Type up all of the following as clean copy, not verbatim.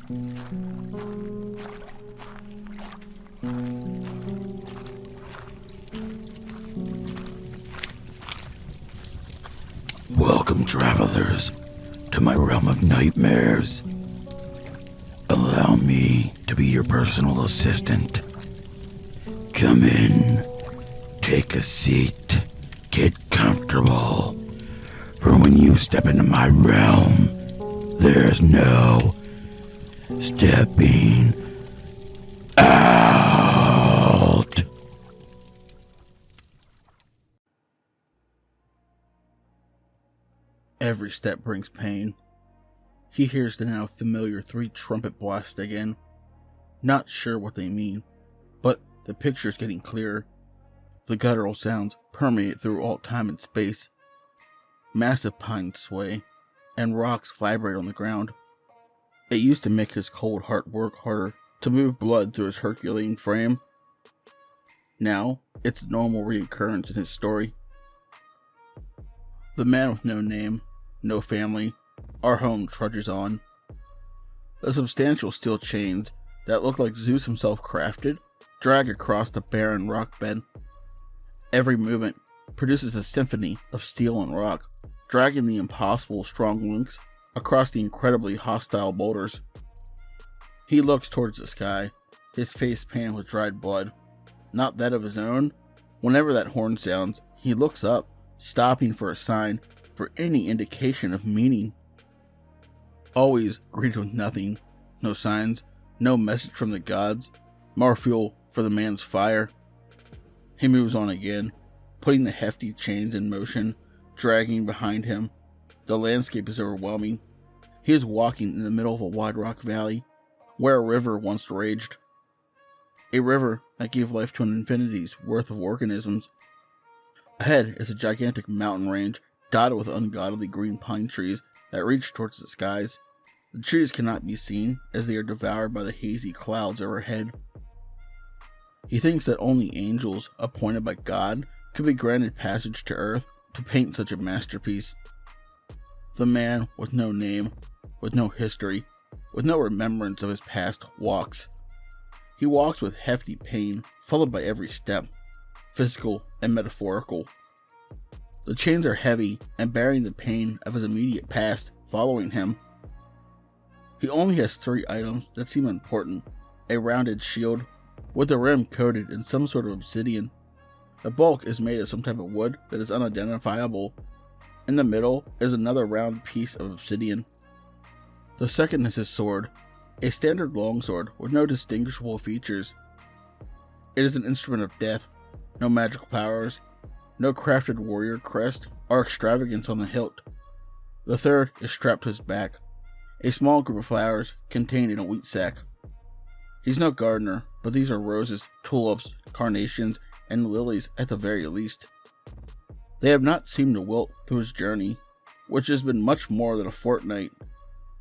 Welcome, travelers, to my realm of nightmares. Allow me to be your personal assistant. Come in, take a seat, get comfortable. For when you step into my realm, there's no stepping out. Every step brings pain. He hears the now familiar 3 trumpet blasts again. Not sure what they mean, but the picture's getting clearer. The guttural sounds permeate through all time and space. Massive pines sway, and rocks vibrate on the ground. It used to make his cold heart work harder to move blood through his Herculean frame. Now, it's a normal reoccurrence in his story. The man with no name, no family, our home trudges on. The substantial steel chains that look like Zeus himself crafted drag across the barren rock bed. Every movement produces a symphony of steel and rock, dragging the impossible strong links across the incredibly hostile boulders. He looks towards the sky, his face painted with dried blood, not that of his own. Whenever that horn sounds, he looks up, stopping for a sign, for any indication of meaning. Always greeted with nothing, no signs, no message from the gods, more fuel for the man's fire. He moves on again, putting the hefty chains in motion, dragging behind him. The landscape is overwhelming. He is walking in the middle of a wide rock valley, where a river once raged. A river that gave life to an infinity's worth of organisms. Ahead is a gigantic mountain range dotted with ungodly green pine trees that reach towards the skies. The trees cannot be seen as they are devoured by the hazy clouds overhead. He thinks that only angels appointed by God could be granted passage to Earth to paint such a masterpiece. The man with no name, with no history, with no remembrance of his past walks. He walks with hefty pain, followed by every step, physical and metaphorical. The chains are heavy and bearing the pain of his immediate past following him. He only has 3 items that seem important: a rounded shield with the rim coated in some sort of obsidian. The bulk is made of some type of wood that is unidentifiable. In the middle is another round piece of obsidian. The second is his sword, a standard longsword with no distinguishable features. It is an instrument of death, no magical powers, no crafted warrior crest or extravagance on the hilt. The third is strapped to his back, a small group of flowers contained in a wheat sack. He's no gardener, but these are roses, tulips, carnations, and lilies at the very least. They have not seemed to wilt through his journey, which has been much more than a fortnight.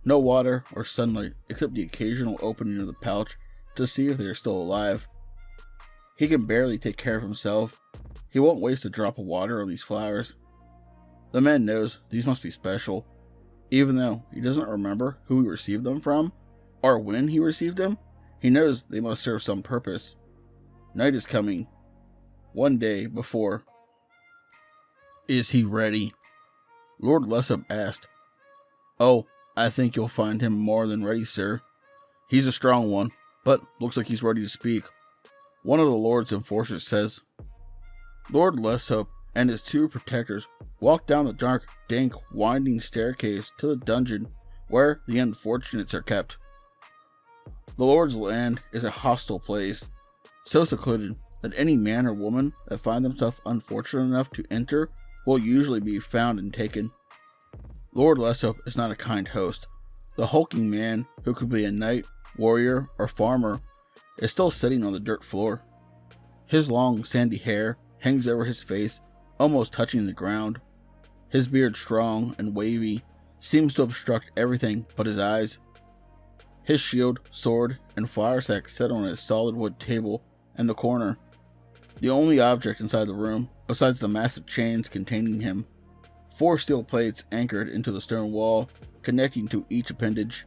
No water or sunlight except the occasional opening of the pouch to see if they are still alive. He can barely take care of himself. He won't waste a drop of water on these flowers. The man knows these must be special, even though he doesn't remember who he received them from, or when he received them. He knows they must serve some purpose. Night is coming. One day before. Is he ready? Lord Lessop asked. Oh, I think you'll find him more than ready, sir. He's a strong one, but looks like he's ready to speak. One of the Lord's enforcers says. Lord Lessop and his 2 protectors walk down the dark, dank, winding staircase to the dungeon where the unfortunates are kept. The Lord's land is a hostile place, so secluded that any man or woman that find themselves unfortunate enough to enter will usually be found and taken. Lord Lessop is not a kind host. The hulking man, who could be a knight, warrior, or farmer, is still sitting on the dirt floor. His long, sandy hair hangs over his face, almost touching the ground. His beard, strong and wavy, seems to obstruct everything but his eyes. His shield, sword, and flour sack sit on a solid wood table in the corner, the only object inside the room besides the massive chains containing him. 4 steel plates anchored into the stone wall, connecting to each appendage.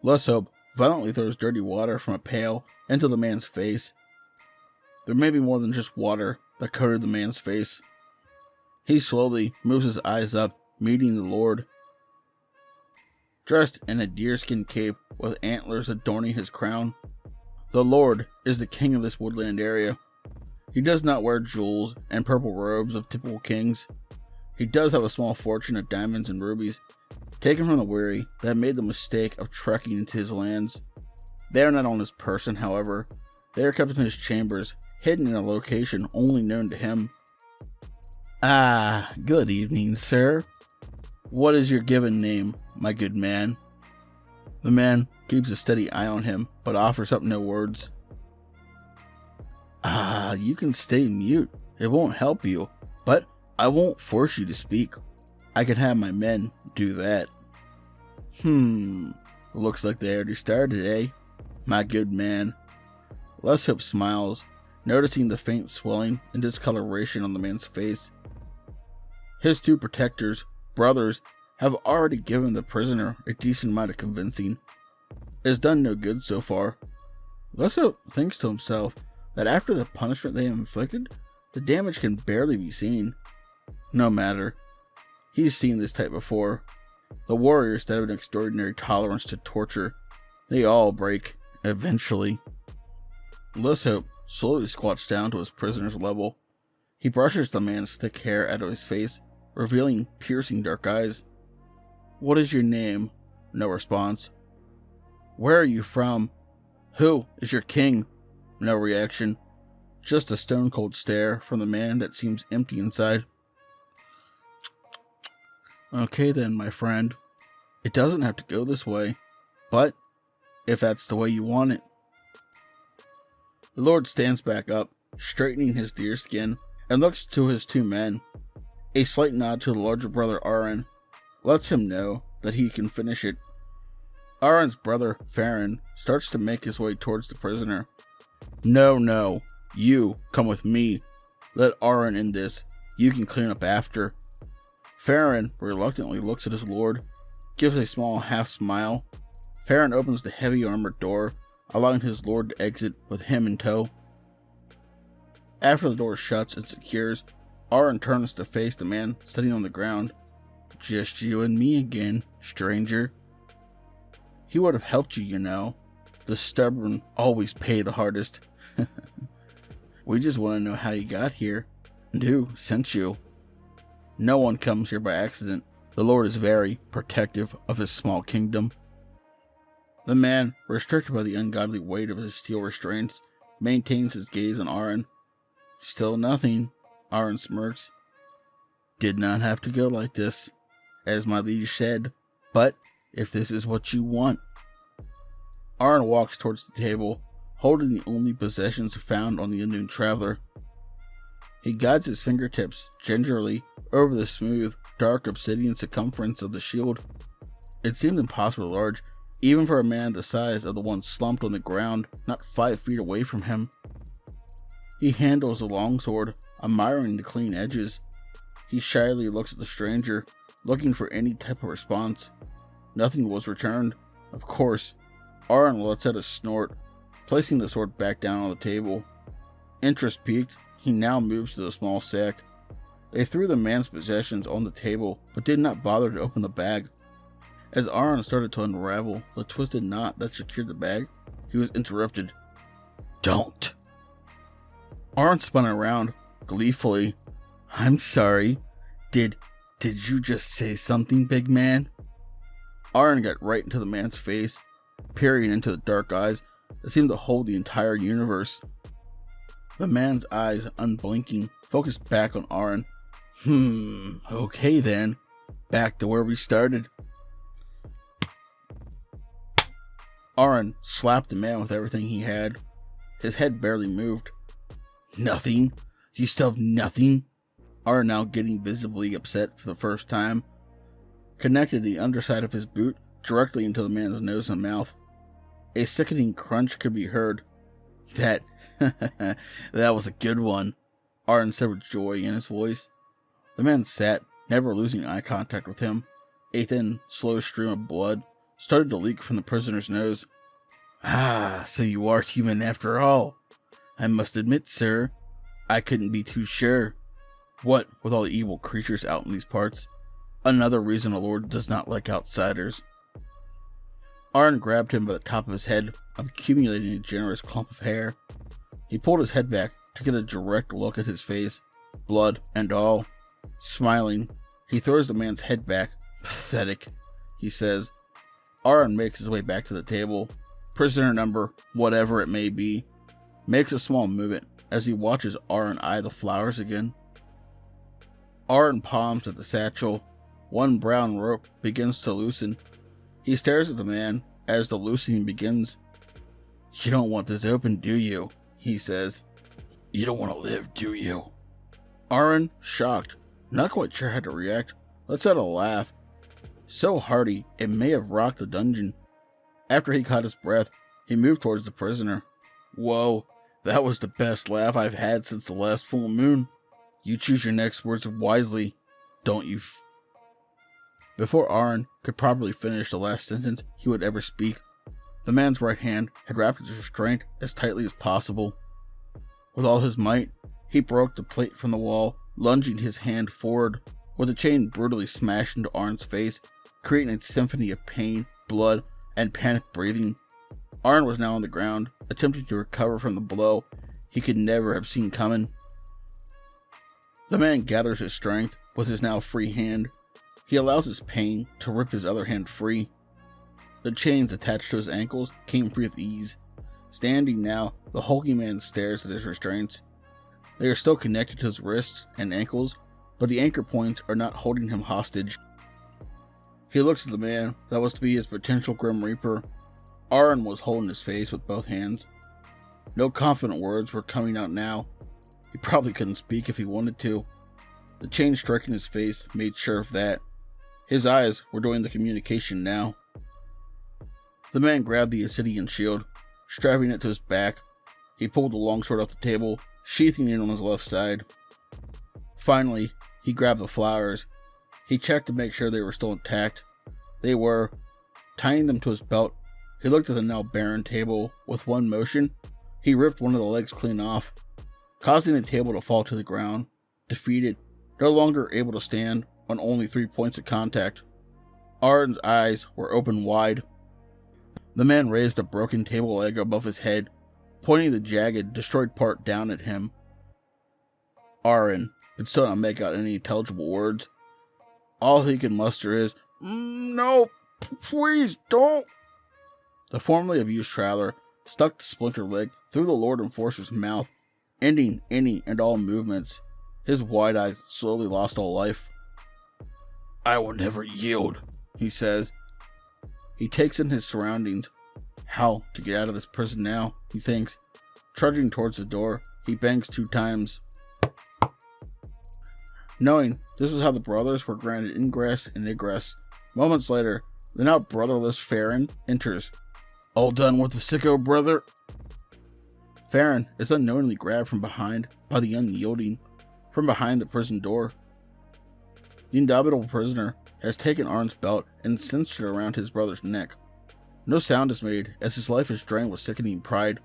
Less Hope violently throws dirty water from a pail into the man's face. There may be more than just water that coated the man's face. He slowly moves his eyes up, meeting the Lord. Dressed in a deerskin cape with antlers adorning his crown, the Lord is the king of this woodland area. He does not wear jewels and purple robes of typical kings. He does have a small fortune of diamonds and rubies, taken from the weary that made the mistake of trekking into his lands. They are not on his person, however. They are kept in his chambers, hidden in a location only known to him. Ah, good evening, sir. What is your given name, my good man? The man keeps a steady eye on him, but offers up no words. Ah, you can stay mute. It won't help you, but I won't force you to speak. I can have my men do that. Looks like they already started, eh? My good man. Less Hope smiles, noticing the faint swelling and discoloration on the man's face. His two protectors, brothers, have already given the prisoner a decent amount of convincing. It has done no good so far. Less Hope thinks to himself that after the punishment they have inflicted, the damage can barely be seen. No matter. He's seen this type before. The warriors that have an extraordinary tolerance to torture, they all break, eventually. Less Hope slowly squats down to his prisoner's level. He brushes the man's thick hair out of his face, revealing piercing dark eyes. What is your name? No response. Where are you from? Who is your king? No reaction. Just a stone-cold stare from the man that seems empty inside. Okay then, my friend. It doesn't have to go this way, but if that's the way you want it. The Lord stands back up, straightening his deerskin, and looks to his two men. A slight nod to the larger brother Aaron lets him know that he can finish it. Aaron's brother Farron starts to make his way towards the prisoner. No, you come with me. Let Aaron in this. You can clean up after. Farron reluctantly looks at his lord, gives a small half smile. Farron opens the heavy armored door, allowing his lord to exit with him in tow. After the door shuts and secures, Aaron turns to face the man sitting on the ground. Just you and me again, stranger. He would have helped you, you know. The stubborn always pay the hardest. We just want to know how you got here, and who sent you. No one comes here by accident. The Lord is very protective of his small kingdom. The man, restricted by the ungodly weight of his steel restraints, maintains his gaze on Aaron. Still nothing, Aaron smirks. Did not have to go like this, as my liege said, but if this is what you want. Aaron walks towards the table, holding the only possessions found on the unknown traveler. He guides his fingertips gingerly over the smooth, dark obsidian circumference of the shield. It seemed impossibly large, even for a man the size of the one slumped on the ground not 5 feet away from him. He handles the longsword, admiring the clean edges. He shyly looks at the stranger, looking for any type of response. Nothing was returned. Of course, Aaron lets out a snort, placing the sword back down on the table. Interest piqued, he now moves to the small sack. They threw the man's possessions on the table, but did not bother to open the bag. As Aaron started to unravel the twisted knot that secured the bag, he was interrupted. Don't! Aaron spun around, gleefully. I'm sorry. Did you just say something, big man? Aaron got right into the man's face, peering into the dark eyes that seemed to hold the entire universe. The man's eyes, unblinking, focused back on Aaron. Okay then. Back to where we started. Aaron slapped the man with everything he had. His head barely moved. Nothing? You still have nothing? Aaron, now getting visibly upset for the first time, connected the underside of his boot directly into the man's nose and mouth. A sickening crunch could be heard. That was a good one, Aaron said with joy in his voice. The man sat, never losing eye contact with him. A thin, slow stream of blood started to leak from the prisoner's nose. "Ah, so you are human after all. I must admit, sir, I couldn't be too sure. What with all the evil creatures out in these parts? Another reason the Lord does not like outsiders." Arn grabbed him by the top of his head, accumulating a generous clump of hair. He pulled his head back to get a direct look at his face, blood and all. Smiling, he throws the man's head back. "Pathetic," he says. Arn makes his way back to the table. Prisoner number, whatever it may be, makes a small movement as he watches Arn eye the flowers again. Arn palms at the satchel. One brown rope begins to loosen. He stares at the man as the loosening begins. "You don't want this open, do you?" he says. You don't want to live, do you? Arn, shocked, not quite sure how to react, lets out a laugh. So hearty, it may have rocked the dungeon. After he caught his breath, he moved towards the prisoner. "Whoa, that was the best laugh I've had since the last full moon. You choose your next words wisely, don't you?" Before Arn could properly finish the last sentence he would ever speak, the man's right hand had wrapped his restraint as tightly as possible. With all his might, he broke the plate from the wall, lunging his hand forward, with the chain brutally smashed into Arn's face, creating a symphony of pain, blood, and panicked breathing. Arn was now on the ground, attempting to recover from the blow he could never have seen coming. The man gathers his strength with his now free hand. He allows his pain to rip his other hand free. The chains attached to his ankles came free with ease. Standing now, the hulking man stares at his restraints. They are still connected to his wrists and ankles, but the anchor points are not holding him hostage. He looks at the man that was to be his potential Grim Reaper. Arn was holding his face with both hands. No confident words were coming out now. He probably couldn't speak if he wanted to. The chain striking his face made sure of that. His eyes were doing the communication now. The man grabbed the obsidian shield, strapping it to his back. He pulled the longsword off the table, sheathing it on his left side. Finally, he grabbed the flowers. He checked to make sure they were still intact. They were. Tying them to his belt, he looked at the now barren table. With one motion, he ripped one of the legs clean off, causing the table to fall to the ground. Defeated, no longer able to stand on only 3 points of contact. Arn's eyes were open wide. The man raised a broken table leg above his head, pointing the jagged, destroyed part down at him. Arn could still not make out any intelligible words. All he could muster is, "No, please don't." The formerly abused traveler stuck the splinter leg through the Lord Enforcer's mouth, ending any and all movements. His wide eyes slowly lost all life. I will never yield, he says. He takes in his surroundings. How to get out of this prison now, he thinks. Trudging towards the door, he bangs 2 times. Knowing this is how the brothers were granted ingress and egress, moments later, the now brotherless Farron enters. "All done with the sicko, brother?" Farron is unknowingly grabbed from behind by the Unyielding, from behind the prison door. The indomitable prisoner has taken Arn's belt and cinched it around his brother's neck. No sound is made as his life is drained with sickening pride.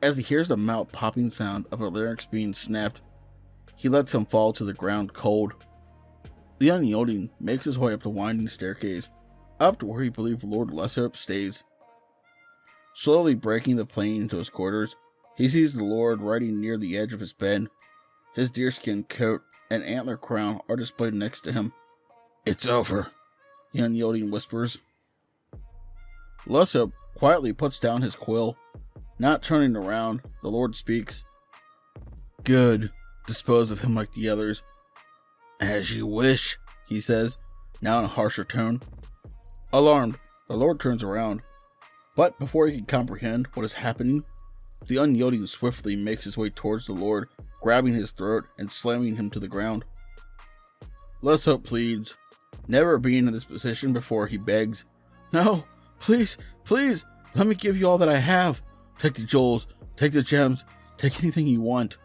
As he hears the mouth popping sound of a larynx being snapped, he lets him fall to the ground cold. The Unyielding makes his way up the winding staircase, up to where he believed Lord Lesshope stays. Slowly breaking the plane into his quarters, he sees the Lord riding near the edge of his bed. His deerskin coat and antler crown are displayed next to him. It's over, the Unyielding whispers. Lesshope quietly puts down his quill. Not turning around, the Lord speaks. "Good. Dispose of him like the others." "As you wish," he says, now in a harsher tone. Alarmed, the Lord turns around. But before he can comprehend what is happening, the Unyielding swiftly makes his way towards the Lord, grabbing his throat and slamming him to the ground. Lesshope pleads. Never being in this position before, he begs, "No, please, please, let me give you all that I have. Take the jewels, take the gems, take anything you want."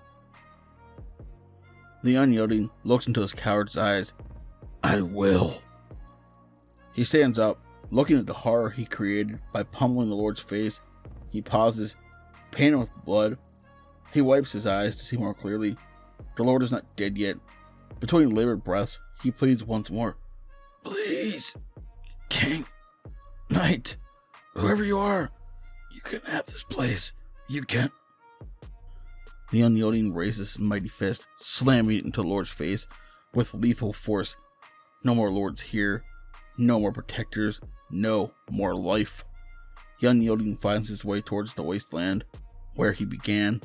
The Unyielding looks into his coward's eyes. "I will." He stands up, Looking at the horror he created by pummeling the Lord's face, he pauses, painted with blood. He wipes his eyes to see more clearly. The Lord is not dead yet. Between labored breaths, he pleads once more. Please, King, Knight, whoever you are, you can have this place. You can. The Unyielding raises his mighty fist, slamming it into the Lord's face with lethal force. No more lords here. No more protectors. No more life. The Unyielding finds his way towards the wasteland, where he began.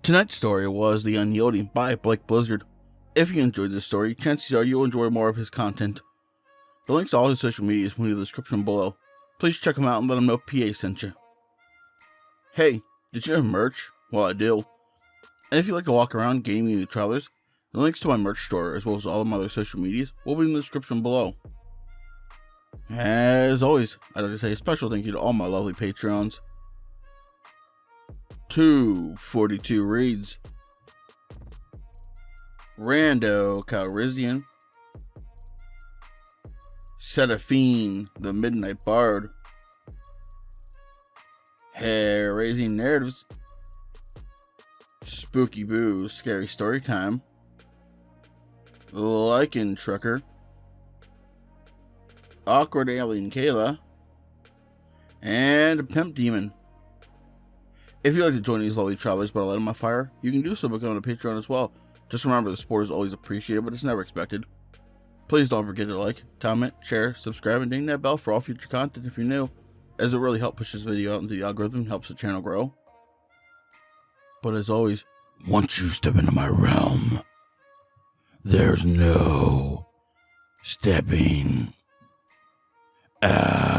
Tonight's story was The Unyielding by Blake Blizzard. If you enjoyed this story, chances are you'll enjoy more of his content. The links to all his social medias will be in the description below. Please check him out and let him know PA sent you. Hey, did you have merch? Well, I do. And if you like to walk around gaming the travelers, the links to my merch store as well as all of my other social medias will be in the description below. As always, I'd like to say a special thank you to all my lovely Patreons. 242 reads. Rando Calrissian. Seraphine, the Midnight Bard. Hair-raising narratives. Spooky Boo, scary story time. Lichen Trucker. Awkward Alien Kayla. And Pimp Demon. If you'd like to join these lovely travelers but light on my fire, you can do so by becoming a Patreon as well. Just remember the support is always appreciated, but it's never expected. Please don't forget to like, comment, share, subscribe, and ding that bell for all future content if you're new, as it really helps push this video out into the algorithm and helps the channel grow. But as always, Once you step into my realm, there's no stepping out.